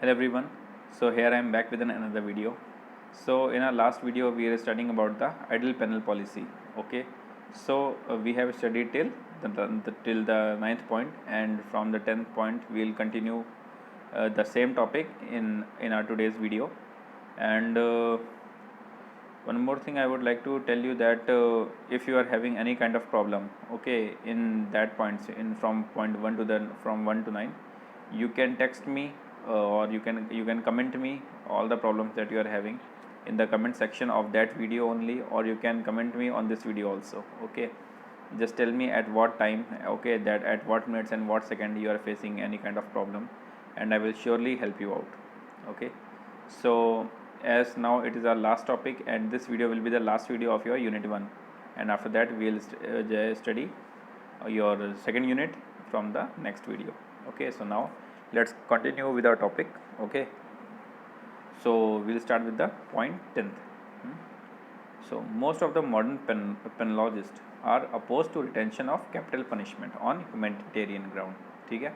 Hello everyone. So here I am back with another video. So in our last video we are studying about the idle panel policy. Okay. So we have studied till the ninth point, and from the 10th point we will continue the same topic in our today's video. And one more thing I would like to tell you that if you are having any kind of problem, okay, in that points in from point 1 to the from 1 to 9, you can text me, or you can comment me all the problems that you are having in the comment section of that video only, or you can comment me on this video also. Okay, just tell me at what time, okay, that at what minutes and what second you are facing any kind of problem, and I will surely help you out. Okay, so as now it is our last topic, and this video will be the last video of your unit 1, and after that we will study your second unit from the next video. Okay, so now let's continue with our topic. Okay, so we'll start with the point 10th. So most of the modern penologists are opposed to retention of capital punishment on humanitarian ground. ठीक है,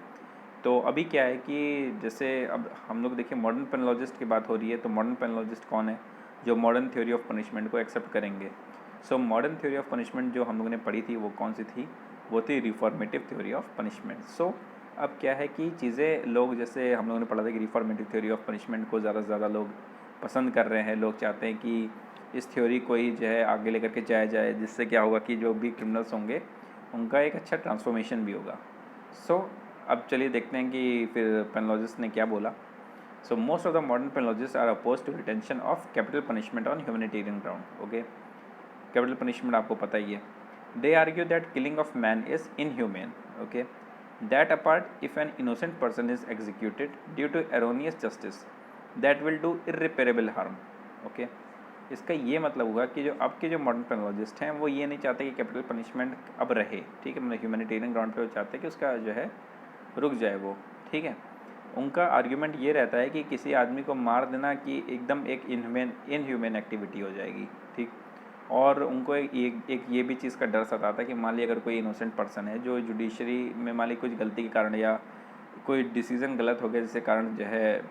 तो अभी क्या है कि जैसे अब हम लोग देखिए मॉडर्न पेनोलॉजिस्ट की बात हो रही है, तो मॉडर्न पेनोलॉजिस्ट कौन है जो मॉडर्न थ्योरी ऑफ पनिशमेंट को एक्सेप्ट करेंगे। So modern theory of punishment जो हम लोगों ने पढ़ी थी वो कौन सी थी, वो थी रिफॉर्मेटिव थ्योरी ऑफ पनिशमेंट। सो अब क्या है कि चीज़ें लोग, जैसे हम लोगों ने पढ़ा था कि रिफॉर्मेटिव थ्योरी ऑफ पनिशमेंट को ज़्यादा से ज़्यादा लोग पसंद कर रहे हैं। लोग चाहते हैं कि इस थ्योरी को ही जो है आगे लेकर के जाया जाए, जिससे क्या होगा कि जो भी क्रिमिनल्स होंगे उनका एक अच्छा ट्रांसफॉर्मेशन भी होगा। सो अब चलिए देखते हैं कि फिर पेनोलॉजिस्ट ने क्या बोला। So most of the modern penologist are oppose to retention of capital punishment on humanitarian ground. Okay, capital punishment आपको पता ही है। They argue that killing of man is inhuman. Okay, that apart if an innocent person is executed due to erroneous justice that will do irreparable harm. Okay, इसका ये मतलब हुआ कि जो अब के जो मॉडर्न पेनोलॉजिस्ट हैं वो ये नहीं चाहते कि कैपिटल पनिशमेंट अब रहे। ठीक है, मतलब ह्यूमैनिटेरियन ग्राउंड पे वो चाहते हैं कि उसका जो है रुक जाए वो। ठीक है, उनका आर्ग्यूमेंट ये रहता है कि किसी आदमी को मार देना कि एकदम एक इनह्यूमन एक्टिविटी हो जाएगी। ठीक, और उनको एक ये भी चीज़ का डर सताता है कि मान ली अगर कोई इनोसेंट पर्सन है जो जुडिशरी में मान ली कुछ गलती के कारण या कोई डिसीज़न गलत हो गया जिसके कारण जो है,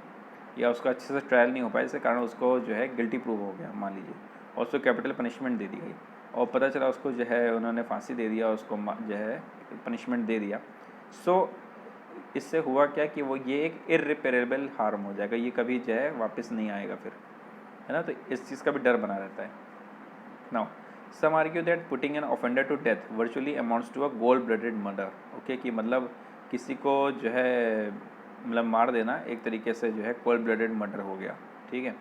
या उसका अच्छे से ट्रायल नहीं हो पाया जिसके कारण उसको जो है गिल्टी प्रूव हो गया मान लीजिए, और उसको कैपिटल पनिशमेंट दे दी गई, और पता चला उसको जो है उन्होंने फांसी दे दिया, उसको जो है पनिशमेंट दे दिया। सो इससे हुआ क्या कि वो ये एक इर्रिपेरेबल हार्म हो जाएगा, ये कभी जो है वापस नहीं आएगा फिर, है ना। तो इस चीज़ का भी डर बना रहता है। Now some argue that putting an offender to death virtually amounts to a gold blooded murder. Okay, कि मतलब किसी को जो है मतलब मार देना एक तरीके से जो है कोल्ड ब्लडेड मर्डर हो गया। ठीक है,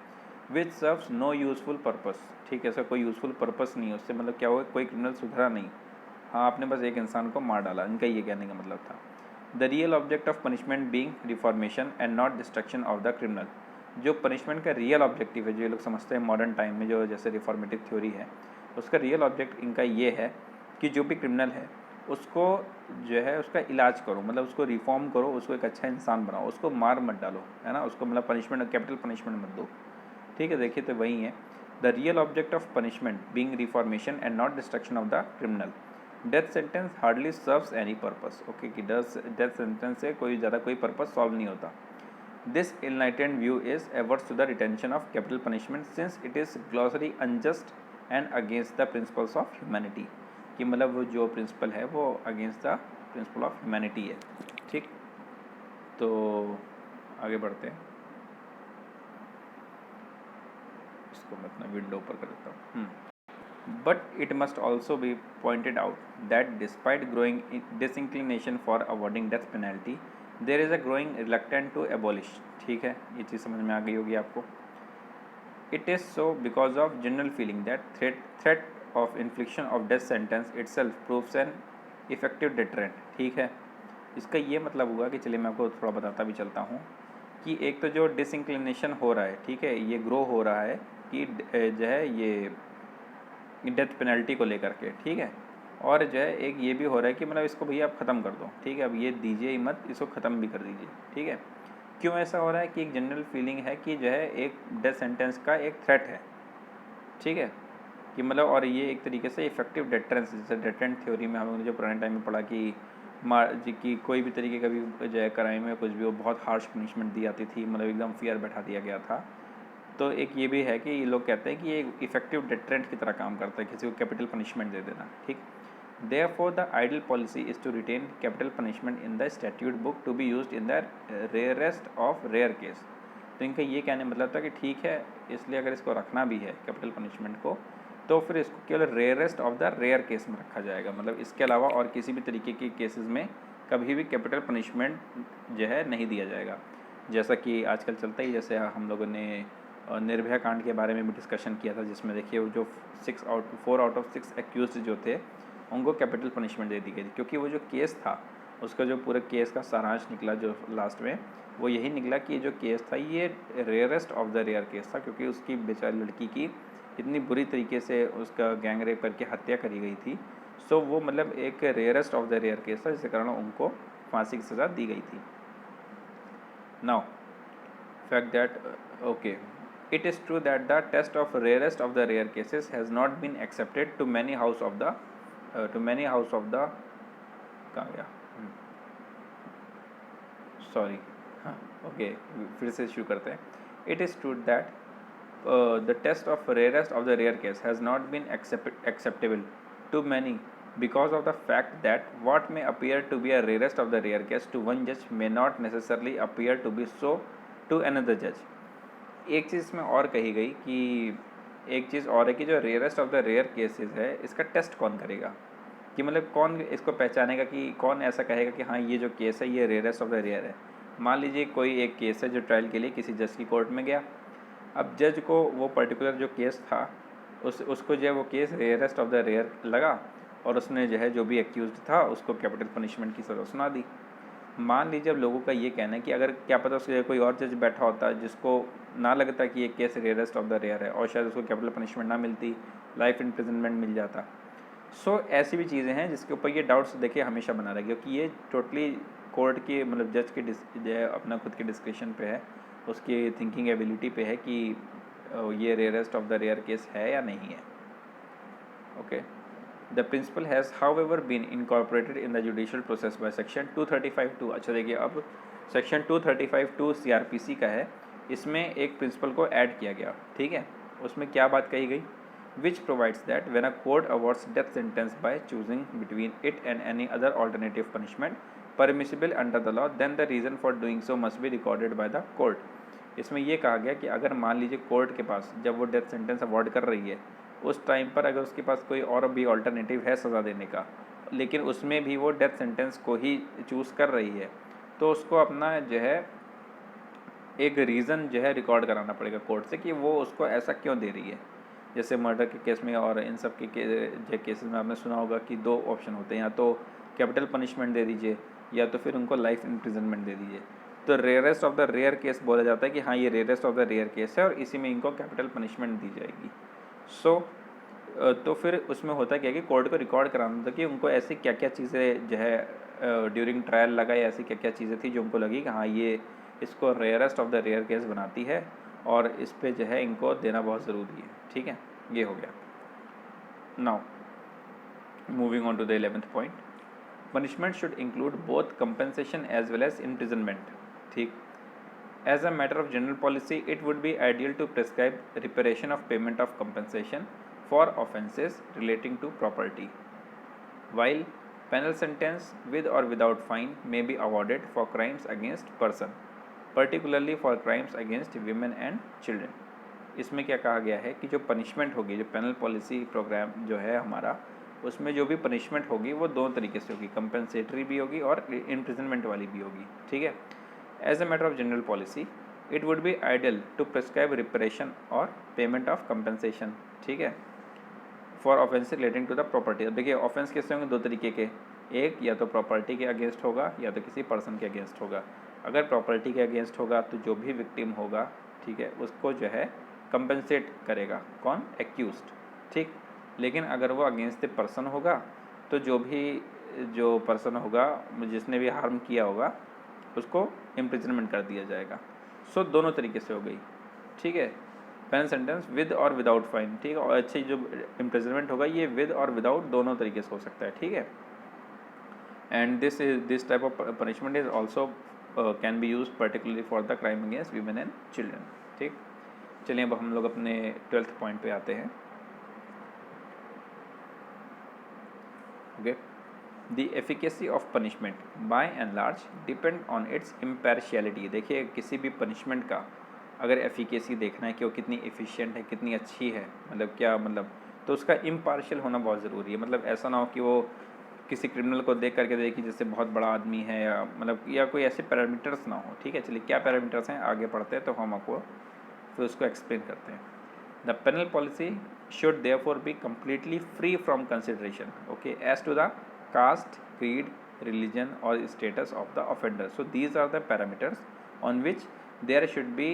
which serves no useful purpose. ठीक है, ऐसा कोई यूज़फुल पर्पस नहीं है उससे, मतलब क्या हुआ, कोई क्रिमिनल सुधरा नहीं, हाँ आपने बस एक इंसान को मार डाला, इनका ये कहने का मतलब था। The real object of punishment being reformation and not destruction of the criminal. जो पनिशमेंट का रियल ऑब्जेक्टिव है, जो ये लोग समझते हैं मॉडर्न टाइम में, जो जैसे रिफॉर्मेटिव थ्योरी है, उसका रियल ऑब्जेक्ट इनका ये है कि जो भी क्रिमिनल है उसको जो है उसका इलाज करो, मतलब उसको रिफॉर्म करो, उसको एक अच्छा इंसान बनाओ, उसको मार मत डालो, है ना, उसको मतलब पनिशमेंट कैपिटल पनिशमेंट मत दो। ठीक है, देखिए तो वही है, the real object of punishment being reformation and not destruction of the criminal. Death sentence hardly serves any purpose. Okay, कि डेथ सेंटेंस से कोई ज़्यादा कोई पर्पस सॉल्व नहीं होता। This enlightened view is averse to the retention of capital punishment since it is glossary unjust and against the principles of humanity. कि मतलब वो जो प्रिंसिपल है वो against the principle of humanity है। ठीक, तो आगे बढ़ते हैं। इसको मैं अपना विंडो ऊपर कर देता हूँ। But it must also be pointed out that despite growing disinclination for avoiding death penalty, there is a growing reluctance to abolish। ठीक है, ये चीज़ समझ में आ गई होगी आपको। It is so because of general feeling that threat of infliction of death sentence itself proves an effective deterrent। ठीक है, इसका ये मतलब हुआ कि चलिए मैं आपको थोड़ा बताता भी चलता हूँ कि एक तो जो डिसइंक्लिनेशन हो रहा है, ठीक है, ये ग्रो हो रहा है कि जो है ये डेथ पेनल्टी को लेकर के। ठीक है, और जो है एक ये भी हो रहा है कि मतलब इसको भैया आप ख़त्म कर दो। ठीक है, अब ये दीजिए ही मत, इसको ख़त्म भी कर दीजिए। ठीक है, क्यों ऐसा हो रहा है कि एक जनरल फीलिंग है कि जो है एक डेथ सेंटेंस का एक थ्रेट है। ठीक है, कि मतलब और ये एक तरीके से इफेक्टिव डेटरेंस, जैसे डेटरेंट थ्योरी में हम लोगों ने जो पुराने टाइम में पढ़ा कि मार जी की कोई भी तरीके का भी जो है क्राइम में कुछ भी वो बहुत हार्श पनिशमेंट दी जाती थी, मतलब एकदम फियर बैठा दिया गया था। तो एक ये भी है कि ये लोग कहते हैं कि ये इफेक्टिव डिटरेंट की तरह काम करता है, किसी को कैपिटल पनिशमेंट दे देना, ठीक। Therefore, the ideal policy is to retain capital punishment in the statute book to be used in the rarest of rare case। तो इनका ये कहने मतलब था कि ठीक है, इसलिए अगर इसको रखना भी है कैपिटल पनिशमेंट को, तो फिर इसको केवल rarest of the rare case में रखा जाएगा, मतलब इसके अलावा और किसी भी तरीके के केसेस में कभी भी कैपिटल पनिशमेंट जो है नहीं दिया जाएगा। जैसा कि आजकल चलता ही, जैसे हम लोगों ने निर्भया कांड के बारे में भी डिस्कशन किया था, जिसमें देखिए वो जो 4 आउट ऑफ 6 एक्यूज्ड जो थे उनको कैपिटल पनिशमेंट दे दी गई थी, क्योंकि वो जो केस था उसका जो पूरे केस का सारांश निकला जो लास्ट में, वो यही निकला कि ये जो केस था ये rarest of the rare case था, क्योंकि उसकी बेचारी लड़की की इतनी बुरी तरीके से उसका गैंग रेप करके हत्या करी गई थी। सो वो मतलब एक rarest of the rare case था, जिसके कारण उनको फांसी की सज़ा दी गई थी। Now fact that okay, it is true that the test of rarest of the rare cases has not been accepted to many house of the कहाँ गया सॉरी, हाँ ओके, फिर से शुरू करते हैं। It is true that the test of rarest of the rare case has not been acceptable to many because of the fact that what may appear to be a rarest of the rare case to one judge may not necessarily appear to be so to another judge। एक चीज़ में और कही गई कि एक चीज़ और है कि जो rarest of the rare cases है, इसका टेस्ट कौन करेगा, कि मतलब कौन इसको पहचानेगा, कि कौन ऐसा कहेगा कि हाँ ये जो केस है ये रेयरेस्ट ऑफ द रेयर है। मान लीजिए कोई एक केस है जो ट्रायल के लिए किसी जज की कोर्ट में गया, अब जज को वो पर्टिकुलर जो केस था उसको जो है वो case rarest of the rare लगा, और उसने जो है जो भी एक्यूज्ड था उसको कैपिटल पनिशमेंट की सज़ा सुना दी। मान लीजिए अब लोगों का ये कहना है कि अगर क्या पता उसके कोई और जज बैठा होता जिसको ना लगता कि ये case rarest of the rare है, और शायद उसको कैपिटल पनिशमेंट ना मिलती, लाइफ इम्प्रिजनमेंट मिल जाता। सो ऐसी भी चीज़ें हैं जिसके ऊपर ये डाउट्स देखिए हमेशा बना रहेगा, क्योंकि ये टोटली कोर्ट की मतलब जज के जो है अपना खुद के डिस्क्रिप्शन पे है, उसकी थिंकिंग एबिलिटी पे है कि ये rarest of the rare case है या नहीं है। Okay, the principle has however been incorporated in the judicial process by section 235(2)। अच्छा देखिए, अब सेक्शन 235(2) CRPC का है, इसमें एक प्रिंसिपल को ऐड किया गया, ठीक है। उसमें क्या बात कही गई, which provides that when a court awards death sentence by choosing between it and any other alternative punishment permissible under the law, then the reason for doing so must be recorded by the court। इसमें यह कहा गया कि अगर मान लीजिए court के पास जब वो डेथ सेंटेंस अवॉर्ड कर रही है, उस टाइम पर अगर उसके पास कोई और भी ऑल्टरनेटिव है सज़ा देने का, लेकिन उसमें भी वो डेथ सेंटेंस को ही चूज़ कर रही है, तो उसको अपना जो है एक रीज़न जो है रिकॉर्ड कराना पड़ेगा कोर्ट से कि वो उसको ऐसा क्यों दे रही है। जैसे मर्डर के केस में और इन सब के केसेस में आपने सुना होगा कि 2 ऑप्शन होते हैं, या तो कैपिटल पनिशमेंट दे दीजिए या तो फिर उनको लाइफ इम्प्रिजनमेंट दे दीजिए। तो rarest of the rare case बोला जाता है कि हाँ ये rarest of the rare case है और इसी में इनको कैपिटल पनिशमेंट दी जाएगी। तो फिर उसमें होता क्या कि कोर्ट को रिकॉर्ड कराना था कि उनको ऐसी क्या क्या चीज़ें जो है ड्यूरिंग ट्रायल लगा, या ऐसी क्या क्या चीज़ें थी जो उनको लगी कि हाँ ये इसको rarest of the rare case बनाती है और इस पे जो है इनको देना बहुत ज़रूरी है, ठीक है। ये हो गया। Now moving on to the 11th point, punishment should include both compensation as well as imprisonment, ठीक। As a matter of general policy it would be ideal to prescribe reparation of payment of compensation for offences relating to property, while penal sentence with or without fine may be awarded for crimes against person, particularly for crimes against women and children। इसमें क्या कहा गया है कि जो punishment होगी, जो penal policy programme जो है हमारा, उसमें जो भी पनिशमेंट होगी वो 2 तरीके से होगी, कंपनसेटरी भी होगी और इम्प्रिजनमेंट वाली भी होगी, ठीक है। As a matter of general policy it would be ideal to prescribe reparation और पेमेंट ऑफ कंपनसेशन, ठीक है, for offence relating to the property. अब देखिए ऑफेंस कैसे होंगे, 2 तरीके के, एक या तो प्रॉपर्टी के अगेंस्ट होगा या तो किसी पर्सन के अगेंस्ट होगा। अगर प्रॉपर्टी के अगेंस्ट होगा तो जो भी विक्टिम होगा, ठीक है, उसको जो है कंपनसेट करेगा कौन, एक्यूज्ड, ठीक। लेकिन अगर वो अगेंस्ट द पर्सन होगा तो जो पर्सन होगा जिसने भी हार्म किया होगा उसको इम्प्रिजनमेंट कर दिया जाएगा। सो दोनों तरीके से हो गई, ठीक है। पेनल सेंटेंस विद और विदाउट फाइन, ठीक है। और अच्छी जो इम्प्रिजनमेंट होगा ये विद और विदाउट दोनों तरीके से हो सकता है, ठीक है। and this type of punishment is also can be used particularly for the crime against women and children. ठीक, चलिए अब हम लोग अपने 12th पॉइंट पे आते हैं. Okay, the efficacy of punishment by and large depend on its impartiality. देखिए किसी भी पनिशमेंट का अगर एफिकेसी देखना है कि वो कितनी एफिशिएंट है, कितनी अच्छी है, मतलब क्या मतलब, तो उसका इम्पार्शियल होना बहुत ज़रूरी है. मतलब ऐसा ना हो कि वो किसी क्रिमिनल को देख करके देखिए जैसे बहुत बड़ा आदमी है, या मतलब या कोई ऐसे पैरामीटर्स ना हो. ठीक है, चलिए क्या पैरामीटर्स हैं आगे पढ़ते हैं तो हम आपको फिर उसको एक्सप्लेन करते हैं. The penal policy should therefore be completely free from consideration, okay, as to the caste, creed, religion or status of the offender. So these are the parameters on which there should be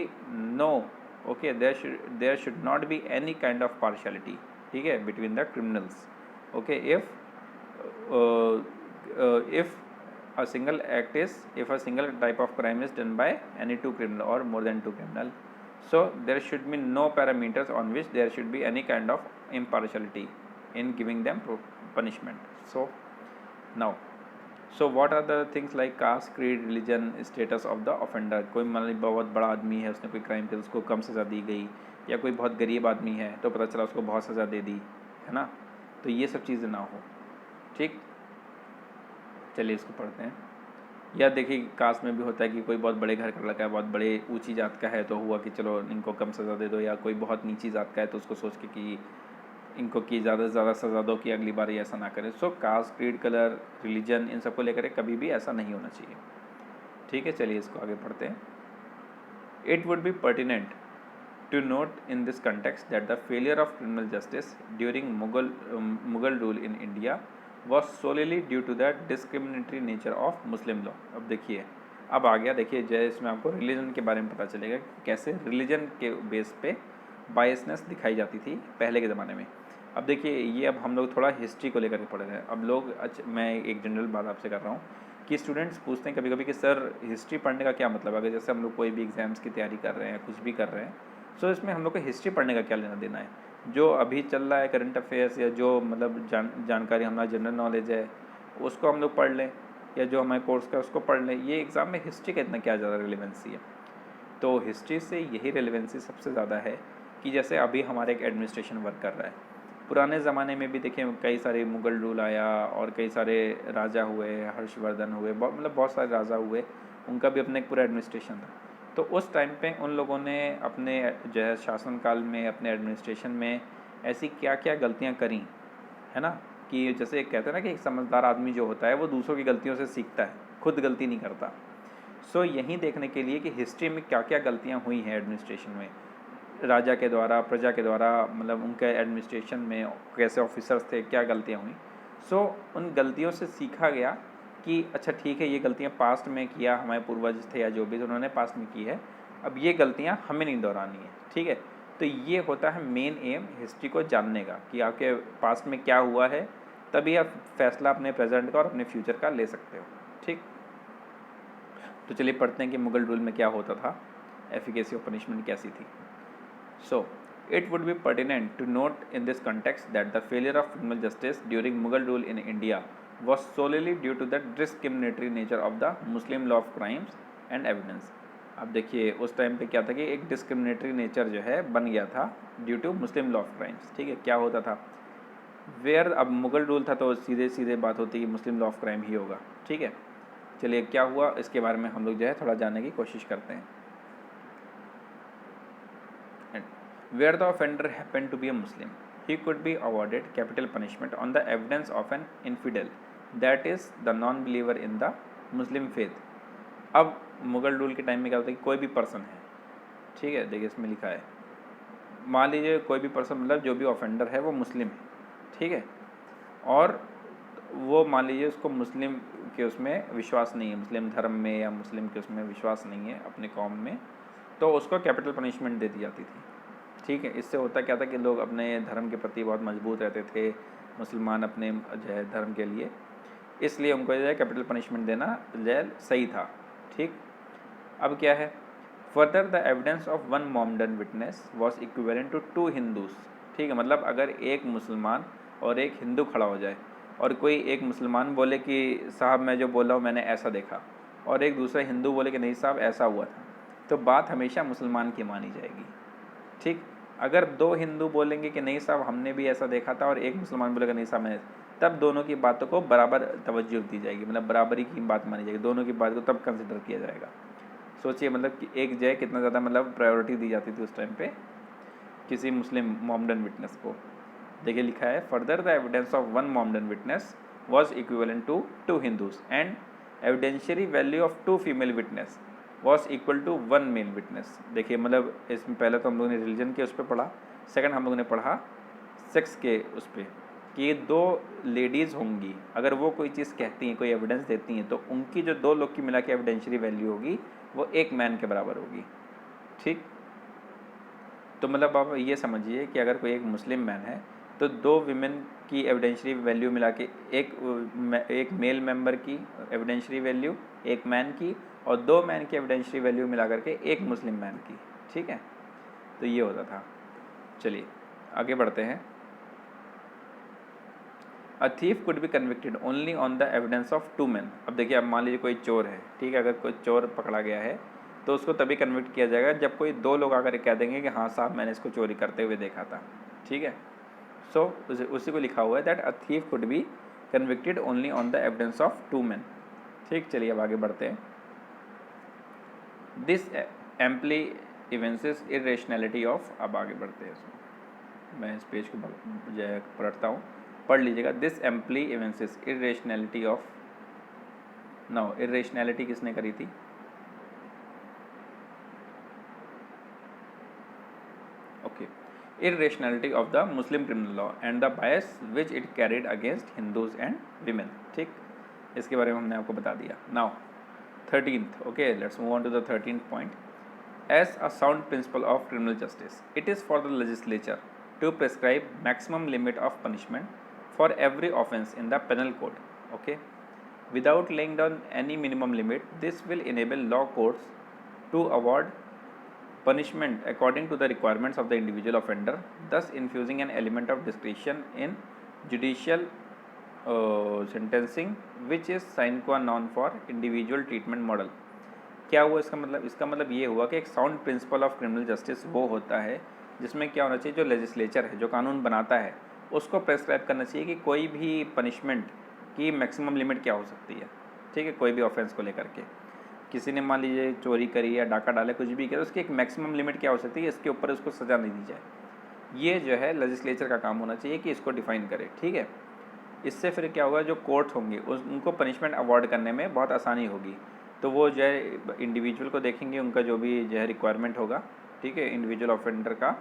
no, okay, there should not be any kind of partiality, ठीक है, between the criminals. Okay, if a single act is, if a single type of crime is done by any two criminal or more than two criminal, so there should be no parameters on which there should be any kind of impartiality in giving them punishment. So what are the things like caste, creed, religion, status of the offender. कोई मतलब बहुत बड़ा आदमी है, उसने कोई crime किया, उसको कम सज़ा दी गई, या कोई बहुत गरीब आदमी है तो पता चला उसको बहुत सज़ा दे दी, है ना, तो ये सब चीज़ें ना हो. ठीक, चलिए इसको पढ़ते हैं. या देखिए कास्ट में भी होता है कि कोई बहुत बड़े घर का लड़का है, बहुत बड़े ऊंची जात का है, तो हुआ कि चलो इनको कम सज़ा दे दो, या कोई बहुत नीची जात का है तो उसको सोच के कि इनको की ज़्यादा से ज़्यादा सज़ा दो कि अगली बार ये ऐसा ना करें. सो कास्ट, क्रीड, कलर, रिलीजन, इन सबको लेकर कभी भी ऐसा नहीं होना चाहिए. ठीक है, चलिए इसको आगे पढ़ते हैं. It would B pertinent to note in this context that the failure of criminal justice during Mughal rule in India was solely due to the discriminatory nature of Muslim law. अब देखिए, अब आ गया, देखिए जय इसमें आपको रिलीजन के बारे में पता चलेगा कैसे रिलीजन के बेस पे बायसनेस दिखाई जाती थी पहले के ज़माने में. अब देखिए ये अब हम लोग थोड़ा हिस्ट्री को लेकर के पढ़ रहे हैं. अब लोग मैं एक जनरल बात आपसे कर रहा हूँ कि स्टूडेंट्स पूछते हैं कभी कभी कि सर हिस्ट्री पढ़ने का क्या मतलब. अगर जैसे हम लोग कोई भी एग्ज़ाम्स की तैयारी कर रहे हैं, कुछ भी कर रहे हैं, सो इसमें हम लोग को हिस्ट्री पढ़ने का क्या लेना देना है. जो अभी चल रहा है करंट अफेयर्स, या जो मतलब जानकारी हमारा जनरल नॉलेज है उसको हम लोग पढ़ लें, या जो हमारे कोर्स का उसको पढ़ लें. ये एग्ज़ाम में हिस्ट्री का इतना क्या ज़्यादा रिलेवेंसी है. तो हिस्ट्री से यही रिलेवेंसी सबसे ज़्यादा है कि जैसे अभी हमारा एक एडमिनिस्ट्रेशन वर्क कर रहा है. पुराने ज़माने में भी देखिए कई सारे मुग़ल रूल आया और कई सारे राजा हुए, हर्षवर्धन हुए, मतलब बहुत सारे राजा हुए, उनका भी अपना एक पूरा एडमिनिस्ट्रेशन था. तो उस टाइम पे उन लोगों ने अपने जो है शासनकाल में, अपने एडमिनिस्ट्रेशन में ऐसी क्या क्या गलतियां करी, है ना, कि जैसे कहते हैं ना कि एक समझदार आदमी जो होता है वो दूसरों की गलतियों से सीखता है, खुद गलती नहीं करता. सो यही देखने के लिए कि हिस्ट्री में क्या क्या गलतियां हुई हैं एडमिनिस्ट्रेशन में, राजा के द्वारा, प्रजा के द्वारा, मतलब उनके एडमिनिस्ट्रेशन में कैसे ऑफिसर्स थे, क्या गलतियाँ हुई. सो उन गलतियों से सीखा गया कि अच्छा ठीक है, ये गलतियाँ पास्ट में किया हमारे पूर्वज थे या जो भी उन्होंने पास्ट में की है, अब ये गलतियाँ हमें नहीं दोहरानी है. ठीक है, तो ये होता है मेन एम हिस्ट्री को जानने का कि आपके पास्ट में क्या हुआ है, तभी आप फैसला अपने प्रेजेंट का और अपने फ्यूचर का ले सकते हो. ठीक, तो चलिए पढ़ते हैं कि मुग़ल रूल में क्या होता था, एफिकेसी ऑफ पनिशमेंट कैसी थी. So, it would be pertinent to note in this context that the failure of criminal justice during Mughal rule in India was solely due to the discriminatory nature of the Muslim law of crimes and evidence. अब देखिए उस time पे क्या था कि एक discriminatory nature जो है बन गया था due to Muslim law of crimes. ठीक है, क्या होता था, वेयर अब मुग़ल रूल था तो सीधे सीधे बात होती है कि मुस्लिम लॉ ऑफ क्राइम ही होगा. ठीक है, चलिए क्या हुआ इसके बारे में हम लोग जो है थोड़ा जानने की कोशिश करते हैं. Where the offender happened to be a Muslim, he could be awarded capital punishment on the evidence of an infidel, that is the non-believer in the Muslim faith. अब मुग़ल रूल के टाइम में क्या होता है कि कोई भी पर्सन है, ठीक है, देखिए इसमें लिखा है, मान लीजिए कोई भी पर्सन, मतलब जो भी ऑफेंडर है वो मुस्लिम है. ठीक है, और वो मान लीजिए उसको मुस्लिम के उसमें विश्वास नहीं है, मुस्लिम धर्म में या मुस्लिम के उसमें विश्वास नहीं है अपने कौम में, तो उसको कैपिटल पनिशमेंट दे दी जाती थी. ठीक है, इससे होता क्या था कि लोग अपने धर्म के प्रति बहुत मजबूत रहते थे, मुसलमान अपने जो है धर्म के लिए, इसलिए उनको जो है कैपिटल पनिशमेंट देना जो है सही था. ठीक, अब क्या है, further the evidence of one Mohammedan witness was equivalent to 2 Hindus. ठीक है, मतलब अगर एक मुसलमान और एक हिंदू खड़ा हो जाए और कोई एक मुसलमान बोले कि साहब मैं जो बोल रहा हूँ मैंने ऐसा देखा, और एक दूसरा हिंदू बोले कि नहीं साहब ऐसा हुआ था, तो बात हमेशा मुसलमान की मानी जाएगी। ठीक, अगर दो हिंदू बोलेंगे कि नहीं साहब हमने भी ऐसा देखा था, और एक मुसलमान बोलेगा नहीं साहब मैं, तब दोनों की बातों को बराबर तवज्जो दी जाएगी, मतलब बराबरी की बात मानी जाएगी, दोनों की बात को तब कंसिडर किया जाएगा। सोचिए मतलब कि एक जय कितना ज़्यादा मतलब प्रायोरिटी दी जाती थी उस टाइम पे किसी मुस्लिम मोहम्मडन विटनेस को। देखिए लिखा है, further the evidence of one Mohammedan witness was equivalent to 2 Hindus and evidentiary value of 2 female witness was equal to 1 male witness. देखिए मतलब इसमें पहले तो हम लोगों ने रिलीजन के उस पर पढ़ा, सेकंड हम लोगों ने पढ़ा सेक्स के उस पर कि ये 2 लेडीज़ होंगी, अगर वो कोई चीज़ कहती हैं, कोई एविडेंस देती हैं, तो उनकी जो 2 लोग की मिला के एविडेंशियरी वैल्यू होगी वो 1 मैन के बराबर होगी। ठीक, तो मतलब आप ये समझिए कि अगर कोई एक मुस्लिम मैन है तो 2 विमेन की एविडेंशियरी वैल्यू मिला के एक मेल मेंबर की एविडेंशियरी वैल्यू 1 मैन की, और 2 मैन की एविडेंशियरी वैल्यू मिला करके 1 मुस्लिम मैन की। ठीक है, तो ये होता था। चलिए आगे बढ़ते हैं। A thief could be convicted only on the evidence of 2 men। अब देखिए, अब मान लीजिए कोई चोर है, ठीक है, अगर कोई चोर पकड़ा गया है तो उसको तभी कन्विक्ट किया जाएगा जब कोई 2 लोग आकर कह देंगे कि हाँ साहब मैंने इसको चोरी करते हुए देखा था। ठीक है, सो उसी को लिखा हुआ है that a thief could be convicted only on the evidence of 2 men। ठीक, चलिए अब आगे बढ़ते हैं। This amply evinces irrationality of, अब आगे बढ़ते हैं इसमें, मैं इस पेज को पलटता हूँ, पढ़ लीजिएगा। This amply evinces irrationality of, now irrationality किसने करी थी? Okay, irrationality of the Muslim criminal law and the bias which it carried against Hindus and women। ठीक, इसके बारे में हमने आपको बता दिया। Now 13th, okay, let's move on to the 13th point। As a sound principle of criminal justice, it is for the legislature to prescribe maximum limit of punishment for every offence in the penal code, okay, without laying down any minimum limit. This will enable law courts to award punishment according to the requirements of the individual offender, thus infusing an element of discretion in judicial sentencing, which is sine qua non for individual treatment model। क्या हुआ इसका मतलब? इसका मतलब ये हुआ कि एक sound principle of criminal justice वो होता है जिसमें क्या होना चाहिए, जो लेजिस्लेचर है, जो कानून बनाता है, उसको प्रेस्क्राइब करना चाहिए कि कोई भी पनिशमेंट की मैक्सिमम लिमिट क्या हो सकती है। ठीक है, कोई भी ऑफेंस को लेकर के किसी ने मान लीजिए चोरी करी या डाका डाले, कुछ भी किया, तो उसकी एक मैक्सिमम लिमिट क्या हो सकती है, इसके ऊपर उसको सज़ा नहीं दी जाए। ये जो है लेजिस्लेचर का काम होना चाहिए कि इसको डिफाइन करे। ठीक है, इससे फिर क्या होगा, जो कोर्ट होंगे उनको पनिशमेंट अवॉर्ड करने में बहुत आसानी होगी। तो वो जो है इंडिविजुअल को देखेंगे, उनका जो भी जो है रिक्वायरमेंट होगा, ठीक है, इंडिविजुअल ऑफेंडर का,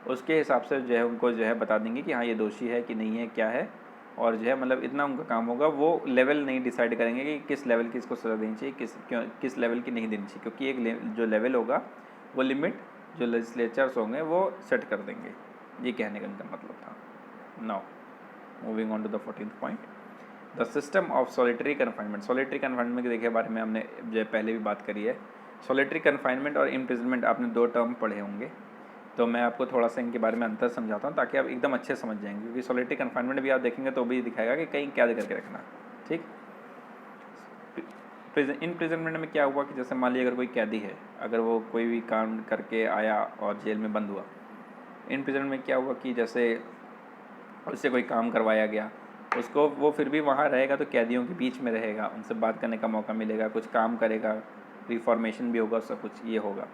उसके हिसाब से जो है उनको जो है बता देंगे कि हाँ ये दोषी है कि नहीं है, क्या है, और जो है मतलब इतना उनका काम होगा। वो लेवल नहीं डिसाइड करेंगे कि किस लेवल की इसको सज़ा देनी चाहिए, किस लेवल की नहीं देनी चाहिए, क्योंकि एक जो लेवल होगा वो लिमिट जो लेजिस्लेचर्स होंगे वो सेट कर देंगे। ये कहने का इनका मतलब था। Now moving on to the 14th point, the system of solitary confinement. Solitary confinement के देखिए बारे में हमने जो पहले भी बात करी है। सॉलिटरी कन्फाइनमेंट और इम्प्रिजनमेंट आपने 2 टर्म पढ़े होंगे, तो मैं आपको थोड़ा सा इनके बारे में अंतर समझाता हूँ ताकि आप एकदम अच्छे समझ जाएंगे, क्योंकि सॉलिटरी कन्फाइनमेंट भी आप देखेंगे तो भी दिखाएगा कि कहीं क्या करके रखना। ठीक, इम्प्रिजनमेंट में क्या हुआ कि जैसे मान लीजिए अगर कोई कैदी है, अगर वो कोई भी काम करके आया और जेल में बंद हुआ, इम्प्रिजनमेंट में क्या हुआ कि जैसे उससे कोई काम करवाया गया, उसको वो फिर भी वहाँ रहेगा, तो कैदियों के बीच में रहेगा, उनसे बात करने का मौका मिलेगा, कुछ काम करेगा, रिफॉर्मेशन भी होगा, सब कुछ ये होगा।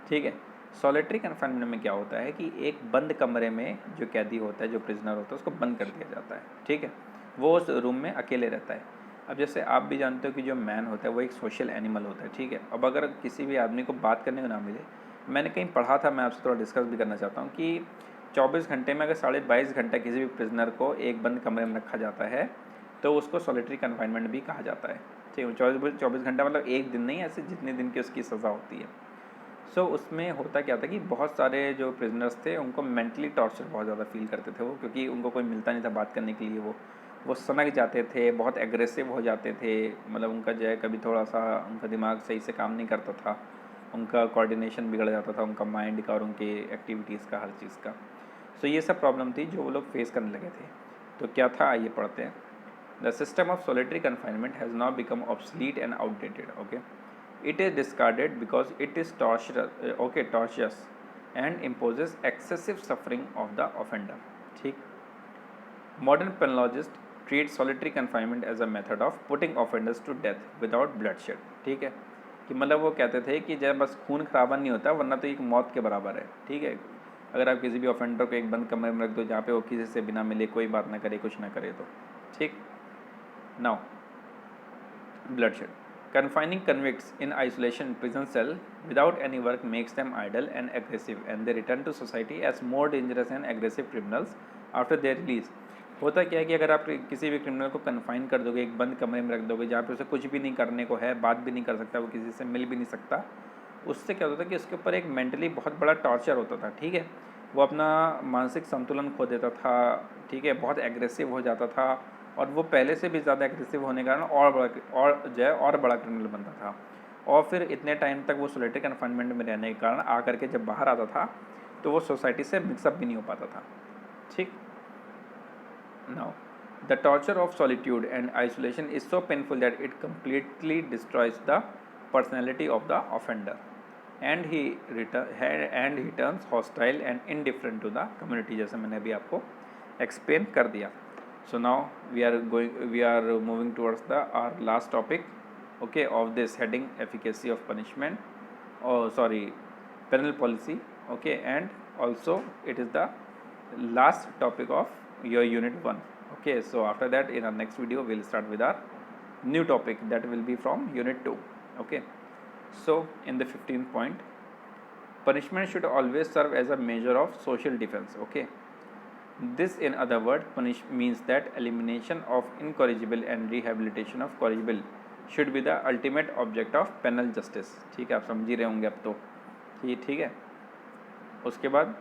ठीक है, सॉलिटरी कन्फाइनमेंट में क्या होता है कि एक बंद कमरे में जो कैदी होता है, जो प्रिजनर होता है, उसको बंद कर दिया जाता है। ठीक है, वो उस रूम में अकेले रहता है। अब जैसे आप भी जानते हो कि जो मैन होता है वो एक सोशल एनिमल होता है। ठीक है, अब अगर किसी भी आदमी को बात करने को ना मिले, मैंने कहीं पढ़ा था, मैं आपसे थोड़ा डिस्कस भी करना चाहता हूँ कि 24 घंटे में अगर 22.5 घंटा किसी भी प्रिजनर को एक बंद कमरे में रखा जाता है तो उसको सॉलिटरी कन्फाइनमेंट भी कहा जाता है। ठीक है, 24 घंटा मतलब एक दिन नहीं, ऐसे जितने दिन की उसकी सज़ा होती है। सो उसमें होता क्या था कि बहुत सारे जो प्रिजनर्स थे उनको मेंटली टॉर्चर बहुत ज़्यादा फील करते थे वो, क्योंकि उनको कोई मिलता नहीं था बात करने के लिए। वो सनक जाते थे, बहुत एग्रेसिव हो जाते थे, मतलब उनका जो है कभी थोड़ा सा उनका दिमाग सही से काम नहीं करता था, उनका कोऑर्डिनेशन बिगड़ जाता था, उनका माइंड का और उनके एक्टिविटीज़ का, हर चीज़ का। सो ये सब प्रॉब्लम थी जो वो लोग फेस करने लगे थे। तो क्या था, आइए पढ़ते हैं। The system of solitary confinement has now become obsolete and outdated. Okay, it is discarded because it is torturous and imposes excessive suffering of the offender. ठीक. Modern penologists treat solitary confinement as a method of putting offenders to death without bloodshed. ठीक है, कि मतलब वो कहते थे कि जब बस खून खराबा नहीं होता वरना तो एक मौत के बराबर है. ठीक है, अगर आप किसी भी ऑफेंडर को एक बंद कमरे में रख दो जहाँ पे वो किसी से बिना मिले कोई बात ना करे, कुछ ना करे तो ठीक. Now bloodshed. Confining convicts in isolation prison cell without any work makes them idle and aggressive, and they return to society as more dangerous and aggressive criminals after their release. होता क्या है कि अगर आप किसी भी क्रिमिनल को confine कर दोगे, एक बंद कमरे में रख दोगे जहाँ पे उसे कुछ भी नहीं करने को है, बात भी नहीं कर सकता, वो किसी से मिल भी नहीं सकता, उससे क्या होता था कि उसके ऊपर एक मेंटली बहुत बड़ा टॉर्चर होता था. ठीक है, वो अपना मानसिक संतुलन खो देता था. ठीक है, बहुत एग्रेसिव हो जाता था और वो पहले से भी ज़्यादा एग्रेसिव होने के कारण और बड़ा क्रिमिनल बनता था. और फिर इतने टाइम तक वो सोलिटरी कन्फाइनमेंट में रहने के कारण आकर के जब बाहर आता था तो वो सोसाइटी से मिक्सअप भी नहीं हो पाता था. ठीक. Now the torture of solitude and isolation is so painful that it completely destroys the personality of the offender and he turns hostile and indifferent to the community, जैसे मैंने अभी आपको एक्सप्लेन कर दिया. So now we are moving towards our last topic, okay, of this heading, efficacy of punishment, penal policy, okay, and also it is the last topic of your unit 1. Okay, so after that in our next video we'll start with our new topic that will be from unit 2. Okay, so in the 15th point, punishment should always serve as a measure of social defense. Okay, this in other words means that elimination of incorrigible and rehabilitation of corrigible should be the ultimate object of penal justice. ठीक है, आप समझ ही रहे होंगे अब तो कि ठीक है. उसके बाद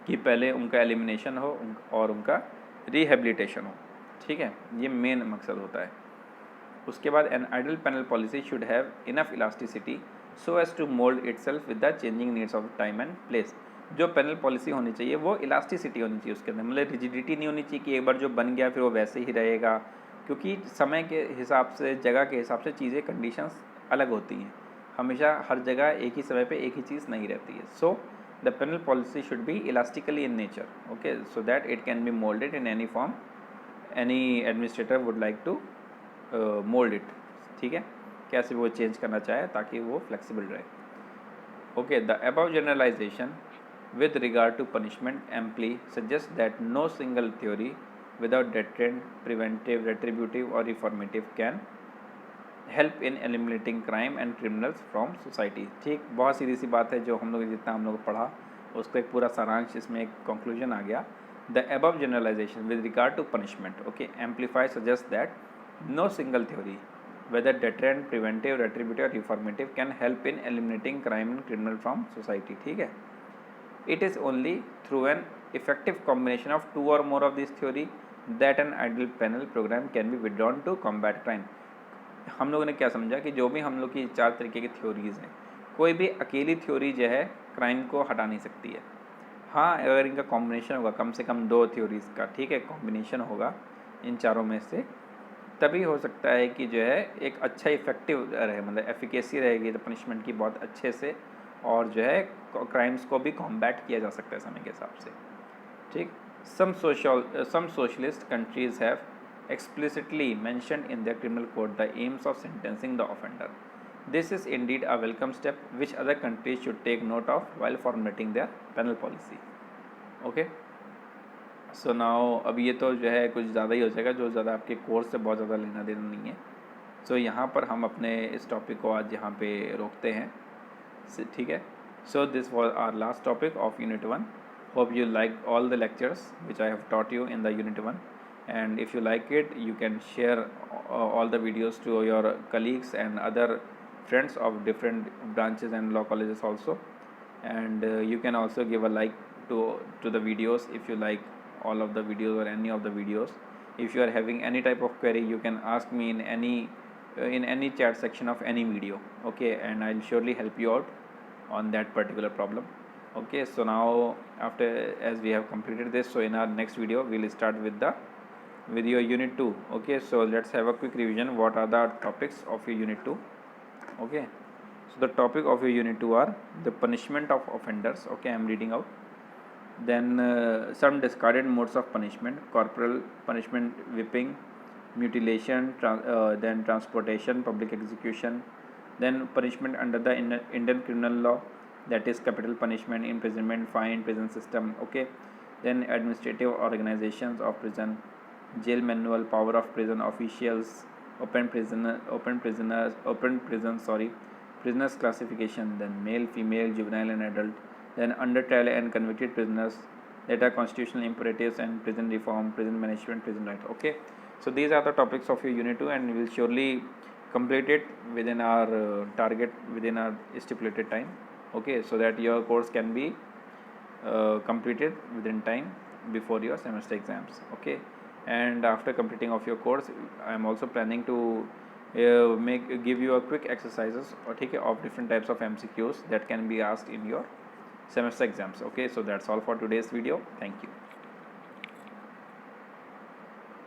कि पहले उनका एलिमिनेशन हो और उनका रिहेबिलिटेशन हो. ठीक है, ये मेन मकसद होता है. उसके बाद an ideal penal policy should have enough elasticity so as to mould itself with the changing needs of time and place. जो पेनल पॉलिसी होनी चाहिए वो इलास्टिसिटी होनी चाहिए उसके अंदर, मतलब रिजिडिटी नहीं होनी चाहिए कि एक बार जो बन गया फिर वो वैसे ही रहेगा, क्योंकि समय के हिसाब से, जगह के हिसाब से चीज़ें, कंडीशंस अलग होती हैं. हमेशा हर जगह एक ही समय पे एक ही चीज़ नहीं रहती है. So the penal policy should be elastically in nature. Okay, so that it can be moulded in any form any administrator would like to mould it. ठीक है, कैसे भी वो चेंज करना चाहे ताकि वो फ्लेक्सिबल रहे. Okay, the above generalisation with regard to punishment amply suggests that no single theory without deterrent, preventive, retributive or reformative can help in eliminating crime and criminals from society. ठीक, बहुत सीधी सी बात है, जो हम लोग जितना हम लोग पढ़ा उसका एक पूरा सारांश इसमें एक कंक्लूजन आ गया. The above generalization with regard to punishment, okay, amplify suggests that no single theory, whether deterrent, preventive, retributive or reformative, can help in eliminating crime and criminal from society. ठीक है, it is only through an effective combination of two or more of this theory that an ideal penal program can be withdrawn to combat crime. हम लोगों ने क्या समझा कि जो भी हम लोग की 4 तरीके की थ्योरीज हैं, कोई भी अकेली थ्योरी जो है क्राइम को हटा नहीं सकती है. हाँ, अगर इनका कॉम्बिनेशन होगा, कम से कम 2 थ्योरीज का, ठीक है, कॉम्बिनेशन होगा इन चारों में से, तभी हो सकता है कि जो है एक अच्छा इफेक्टिव रहे, मतलब एफिकेसी रहेगी तो पनिशमेंट की बहुत अच्छे से, और जो है क्राइम्स को भी कॉम्बैट किया जा सकता है समय के हिसाब से. ठीक. Some socialist countries have explicitly mentioned in their criminal code the aims of sentencing the offender. This is indeed a welcome step which other countries should take note of while formulating their penal policy. Okay, so now अब ये तो जो है कुछ ज़्यादा ही हो जाएगा, जो ज़्यादा आपके कोर्स से बहुत ज़्यादा लेना देना नहीं है. सो यहाँ पर हम अपने इस टॉपिक को आज यहाँ पे रोकते हैं. ठीक है, so this was our last topic of unit 1. Hope you liked all the lectures which I have taught you in the unit 1, and if you like it you can share all the videos to your colleagues and other friends of different branches and law colleges also, and you can also give a like to the videos if you like all of the videos or any of the videos. If you are having any type of query, you can ask me in any chat section of any video, okay, and I'll surely help you out on that particular problem. Okay, so now after as we have completed this, so in our next video we'll start with with your unit 2. Okay, so let's have a quick revision. What are the topics of your unit 2? Okay, so the topic of your unit 2 are the punishment of offenders. Okay, I am reading out. Then some discarded modes of punishment: corporal punishment, whipping, mutilation, then transportation, public execution. Then punishment under the Indian criminal law, that is capital punishment, imprisonment, fine, prison system. Okay, then administrative organizations of prison, jail manual, power of prison officials, prisoners classification, then male, female, juvenile and adult, then under trial and convicted prisoners, that are constitutional imperatives and prison reform, prison management, prison rights. Okay, so these are the topics of your unit 2, and we will surely complete it within our target, within our stipulated time. Okay, so that your course can be completed within time before your semester exams. Okay, and after completing of your course, I am also planning to give you a quick exercises, okay, of different types of MCQs that can be asked in your semester exams. Okay, so that's all for today's video. Thank you.